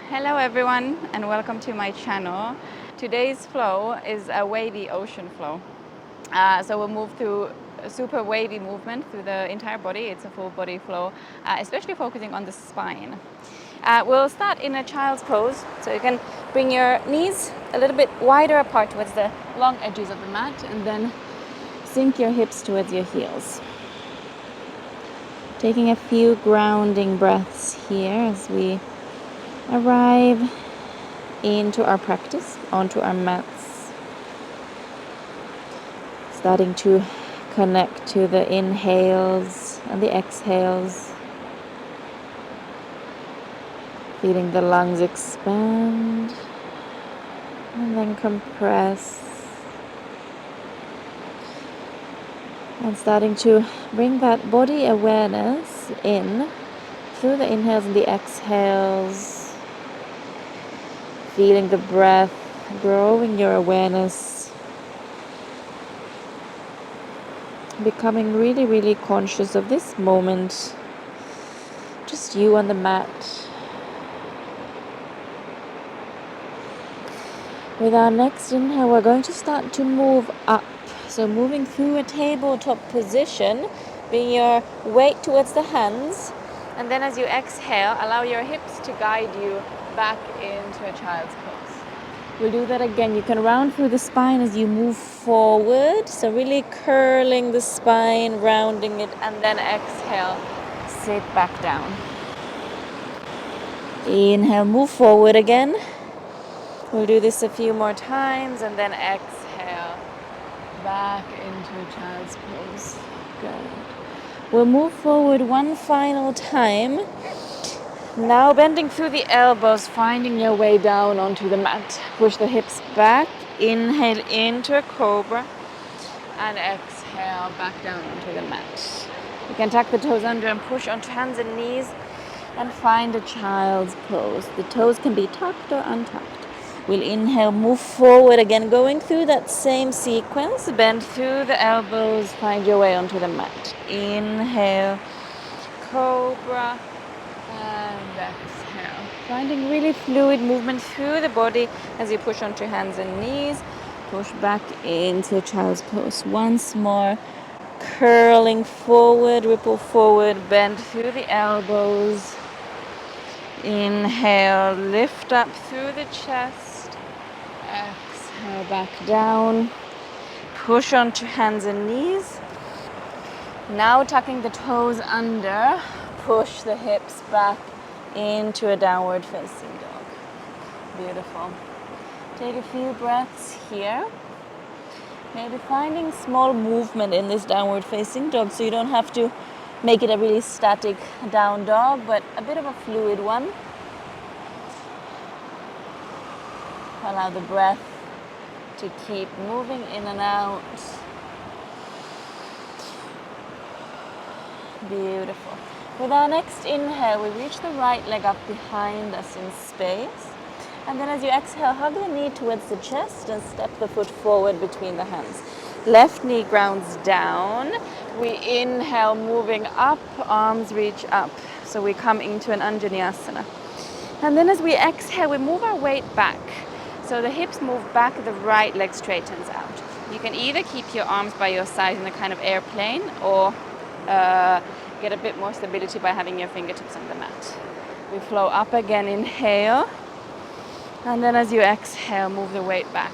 Hello everyone and welcome to my channel. Today's flow is a wavy ocean flow. So we'll move through a super wavy movement through the entire body. It's a full body flow, especially focusing on the spine. We'll start in a child's pose. So you can bring your knees a little bit wider apart towards the long edges of the mat and then sink your hips towards your heels. Taking a few grounding breaths here as we arrive into our practice, onto our mats. Starting to connect to the inhales and the exhales. Feeling the lungs expand and then compress. And starting to bring that body awareness in through the inhales and the exhales. Feeling the breath, growing your awareness. Becoming really, really conscious of this moment. Just you on the mat. With our next inhale, we're going to start to move up. So moving through a tabletop position, bring your weight towards the hands. And then as you exhale, allow your hips to guide you back into a child's pose. We'll do that again. You can round through the spine as you move forward. So really curling the spine, rounding it, and then exhale, sit back down. Inhale, move forward again. We'll do this a few more times and then exhale back into child's pose. Good. We'll move forward one final time. Now bending through the elbows, finding your way down onto the mat. Push the hips back, inhale into a cobra and exhale back down onto the mat. You can tuck the toes under and push onto hands and knees and find a child's pose. The toes can be tucked or untucked. We'll inhale, move forward again, going through that same sequence. Bend through the elbows, find your way onto the mat. Inhale, cobra, and exhale. Finding really fluid movement through the body as you push onto hands and knees. Push back into child's pose. Once more, curling forward, ripple forward, bend through the elbows. Inhale, lift up through the chest. Exhale back down. Push onto hands and knees. Now tucking the toes under, push the hips back into a downward facing dog. Beautiful. Take a few breaths here. Maybe finding small movement in this downward facing dog, so you don't have to make it a really static down dog, but a bit of a fluid one. Allow the breath to keep moving in and out. Beautiful. With our next inhale, we reach the right leg up behind us in space. And then as you exhale, hug the knee towards the chest and step the foot forward between the hands. Left knee grounds down. We inhale, moving up, arms reach up. So we come into an Anjaneyasana. And then as we exhale, we move our weight back. So the hips move back, the right leg straightens out. You can either keep your arms by your side in a kind of airplane or get a bit more stability by having your fingertips on the mat. We flow up again, inhale. And then as you exhale, move the weight back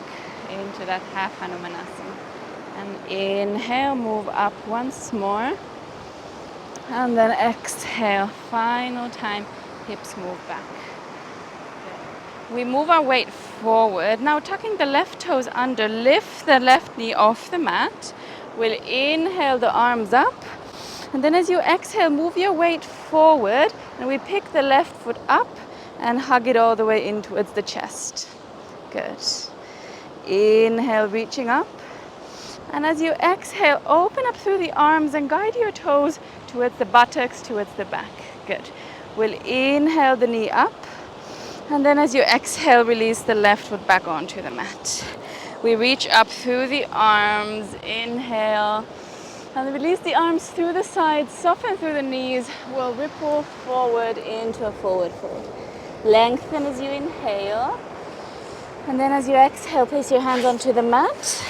into that half Hanumanasana. And inhale, move up once more. And then exhale, final time, hips move back. We move our weight forward. Now tucking the left toes under, lift the left knee off the mat. We'll inhale the arms up. And then as you exhale, move your weight forward. And we pick the left foot up and hug it all the way in towards the chest. Good. Inhale, reaching up. And as you exhale, open up through the arms and guide your toes towards the buttocks, towards the back. Good. We'll inhale the knee up. And then as you exhale, release the left foot back onto the mat. We reach up through the arms, inhale, and release the arms through the sides, soften through the knees. We'll ripple forward into a forward fold. Lengthen as you inhale. And then as you exhale, place your hands onto the mat.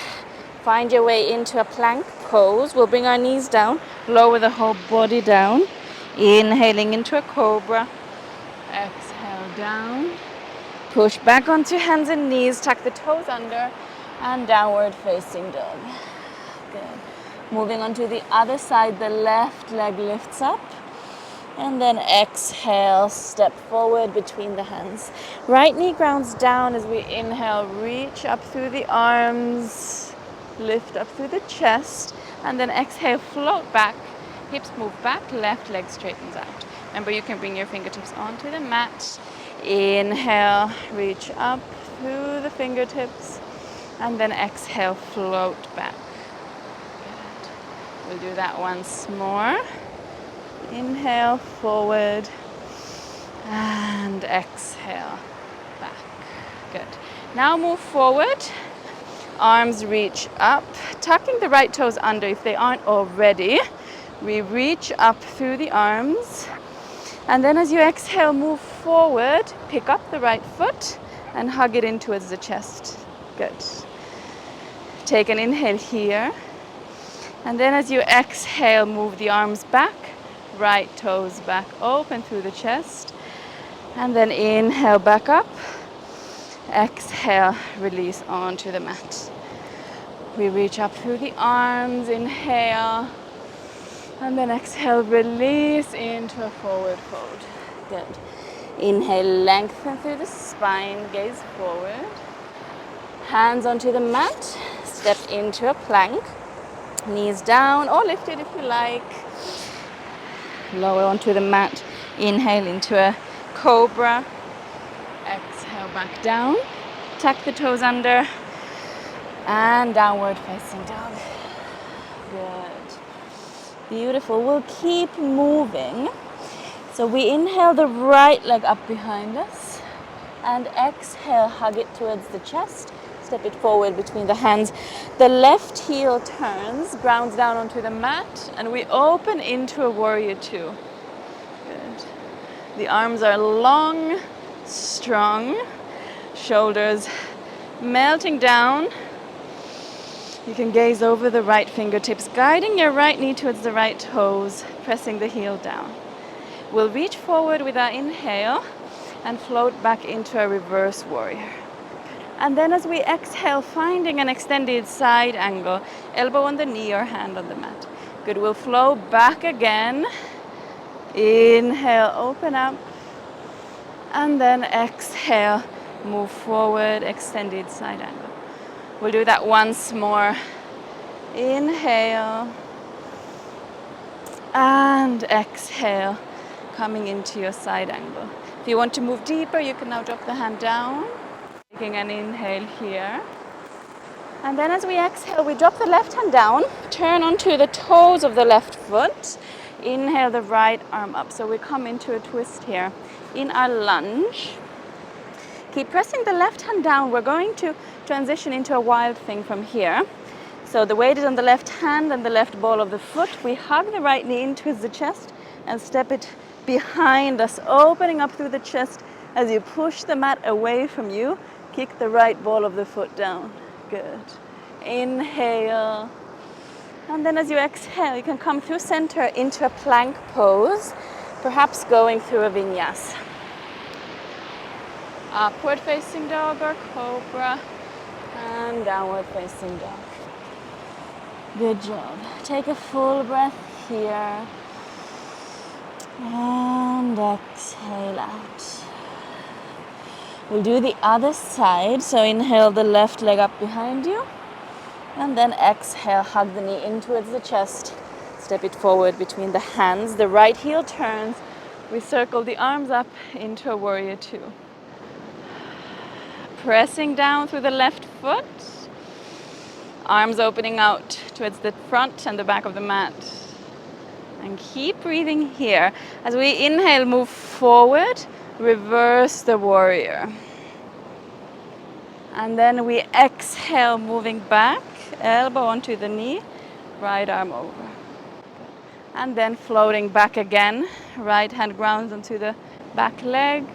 Find your way into a plank pose. We'll bring our knees down, lower the whole body down. Inhaling into a cobra. Exhale down. Push back onto hands and knees, tuck the toes under, and downward facing dog. Good. Moving on to the other side, the left leg lifts up. And then exhale, step forward between the hands. Right knee grounds down as we inhale, reach up through the arms, lift up through the chest, and then exhale, float back, hips move back, left leg straightens out. Remember, you can bring your fingertips onto the mat. Inhale, reach up through the fingertips, and then exhale, float back. Good. We'll do that once more. Inhale, forward, and exhale, back. Good. Now move forward, arms reach up, tucking the right toes under if they aren't already. We reach up through the arms, and then as you exhale, move forward, pick up the right foot, and hug it in towards the chest. Good. Take an inhale here, and then as you exhale, move the arms back, right toes back open through the chest, and then inhale back up, exhale, release onto the mat. We reach up through the arms, inhale, and then exhale, release into a forward fold. Good. Inhale, lengthen through the spine, gaze forward. Hands onto the mat, step into a plank. Knees down or lifted if you like. Lower onto the mat, inhale into a cobra. Exhale back down, tuck the toes under, and downward facing dog. Good. Beautiful. We'll keep moving. So we inhale the right leg up behind us, and exhale, hug it towards the chest. Step it forward between the hands. The left heel turns, grounds down onto the mat, and we open into a warrior two. Good. The arms are long, strong, shoulders melting down. You can gaze over the right fingertips, guiding your right knee towards the right toes, pressing the heel down. We'll reach forward with our inhale and float back into a reverse warrior. And then as we exhale, finding an extended side angle, elbow on the knee or hand on the mat. Good, we'll flow back again. Inhale, open up. And then exhale, move forward, extended side angle. We'll do that once more. Inhale. And exhale, coming into your side angle. If you want to move deeper, you can now drop the hand down. Taking an inhale here. And then as we exhale, we drop the left hand down, turn onto the toes of the left foot. Inhale the right arm up. So we come into a twist here. In our lunge, keep pressing the left hand down. We're going to transition into a wild thing from here. So the weight is on the left hand and the left ball of the foot. We hug the right knee in towards the chest and step it behind us, opening up through the chest. As you push the mat away from you, kick the right ball of the foot down. Good. Inhale. And then as you exhale, you can come through center into a plank pose, perhaps going through a vinyasa. Upward facing dog or cobra, and downward facing dog. Good job. Take a full breath here, and exhale out. We'll do the other side, so inhale the left leg up behind you, and then exhale, hug the knee in towards the chest, step it forward between the hands, the right heel turns, we circle the arms up into a warrior two. Pressing down through the left foot, arms opening out towards the front and the back of the mat. And keep breathing here. As we inhale, move forward, reverse the warrior. And then we exhale, moving back, elbow onto the knee, right arm over. And then floating back again, right hand grounds onto the back leg.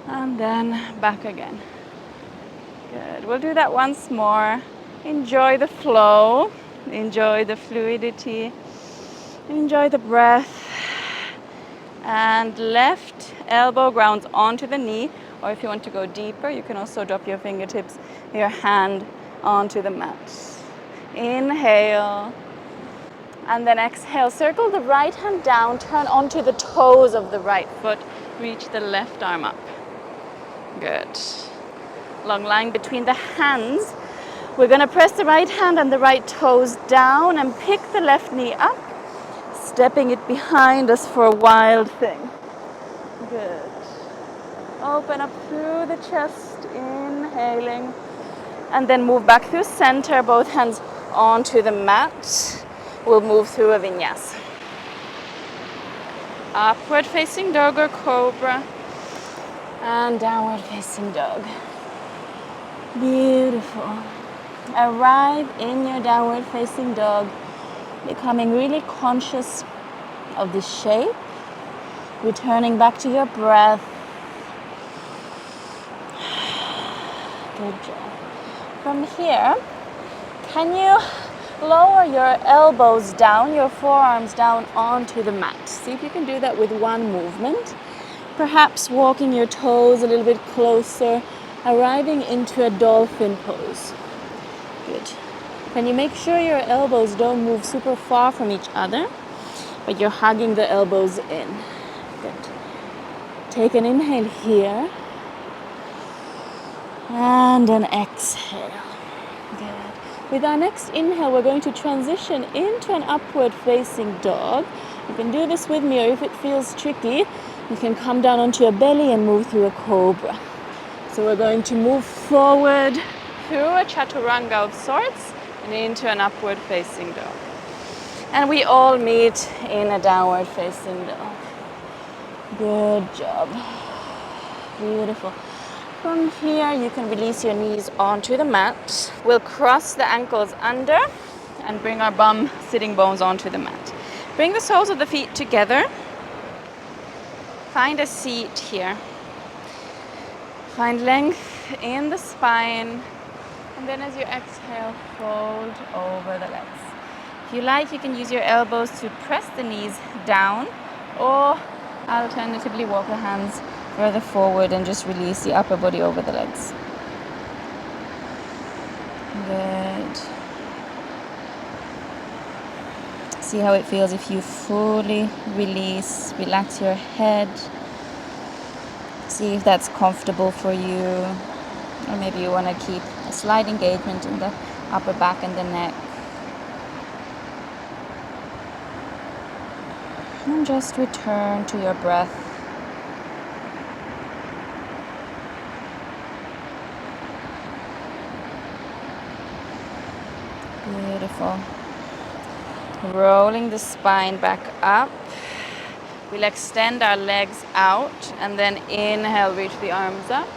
And then back again. Good. We'll do that once more. Enjoy the flow. Enjoy the fluidity. Enjoy the breath. And left elbow grounds onto the knee. Or if you want to go deeper, you can also drop your fingertips, your hand onto the mat. Inhale. And then exhale. Circle the right hand down. Turn onto the toes of the right foot. Reach the left arm up. Good. Long line between the hands. We're going to press the right hand and the right toes down and pick the left knee up, stepping it behind us for a wild thing. Good. Open up through the chest, inhaling, and then move back through center, both hands onto the mat. We'll move through a vinyasa. Upward facing dog or cobra, and downward facing dog. Beautiful. Arrive in your downward facing dog, becoming really conscious of the shape, returning back to your breath. Good job. From here, can you lower your elbows down, your forearms down onto the mat? See if you can do that with one movement. Perhaps walking your toes a little bit closer, arriving into a dolphin pose. Good. Can you make sure your elbows don't move super far from each other, but you're hugging the elbows in? Good. Take an inhale here, and an exhale. Good. With our next inhale, we're going to transition into an upward facing dog. You can do this with me, or if it feels tricky, you can come down onto your belly and move through a cobra. So we're going to move forward through a chaturanga of sorts and into an upward facing dog. And we all meet in a downward facing dog. Good job. Beautiful. From here, you can release your knees onto the mat. We'll cross the ankles under and bring our bum sitting bones onto the mat. Bring the soles of the feet together. Find a seat here. Find length in the spine. And then as you exhale, fold over the legs. If you like, you can use your elbows to press the knees down, or alternatively walk the hands further forward and just release the upper body over the legs. Good. See how it feels if you fully release, relax your head. See if that's comfortable for you. Or maybe you want to keep a slight engagement in the upper back and the neck. And just return to your breath. Beautiful. Rolling the spine back up. We'll extend our legs out and then inhale, reach the arms up.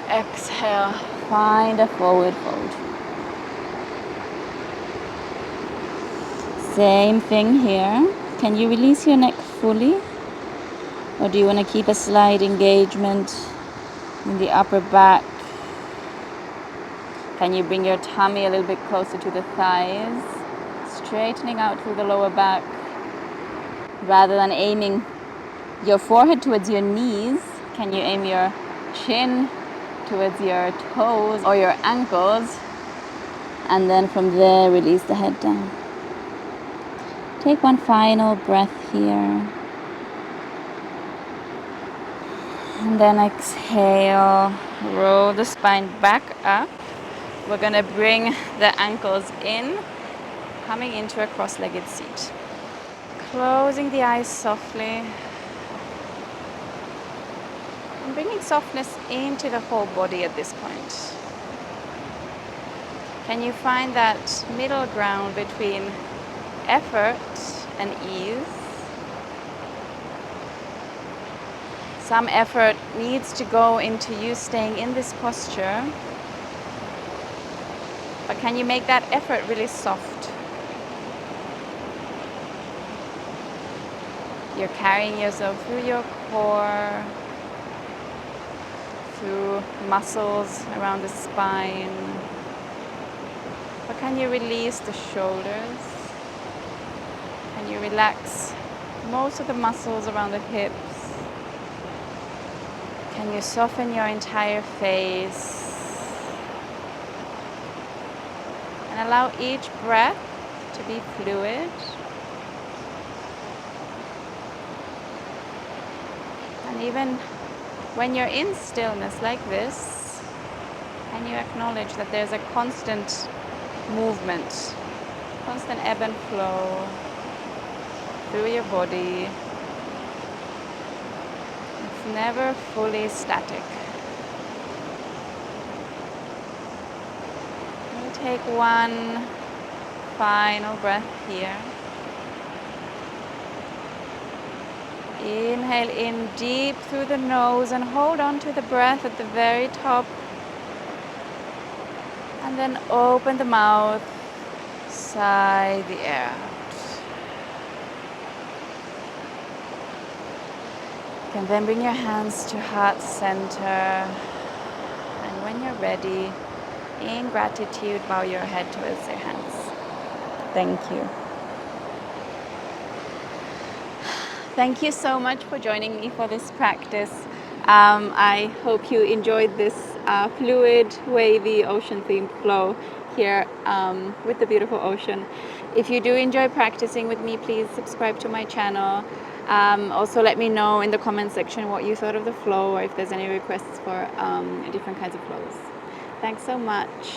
Exhale, find a forward fold. Same thing here. Can you release your neck fully? Or do you want to keep a slight engagement in the upper back? Can you bring your tummy a little bit closer to the thighs? Straightening out through the lower back. Rather than aiming your forehead towards your knees, can you aim your chin towards your toes or your ankles, and then from there release the head down. Take one final breath here, and then exhale, roll the spine back up. We're going to bring the ankles in, coming into a cross-legged seat. Closing the eyes softly. And bringing softness into the whole body at this point. Can you find that middle ground between effort and ease? Some effort needs to go into you staying in this posture. But can you make that effort really soft? You're carrying yourself through your core. through muscles around the spine. Or can you release the shoulders? Can you relax most of the muscles around the hips? Can you soften your entire face? And allow each breath to be fluid. And even when you're in stillness like this, and you acknowledge that there's a constant movement, constant ebb and flow through your body. It's never fully static. We'll take one final breath here. Inhale in deep through the nose and hold on to the breath at the very top. And then open the mouth, sigh the air out. You can then bring your hands to heart center. And when you're ready, in gratitude, bow your head towards your hands. Thank you. Thank you so much for joining me for this practice. I hope you enjoyed this fluid, wavy, ocean-themed flow here with the beautiful ocean. If you do enjoy practicing with me, please subscribe to my channel. Also, let me know in the comment section what you thought of the flow, or if there's any requests for different kinds of flows. Thanks so much.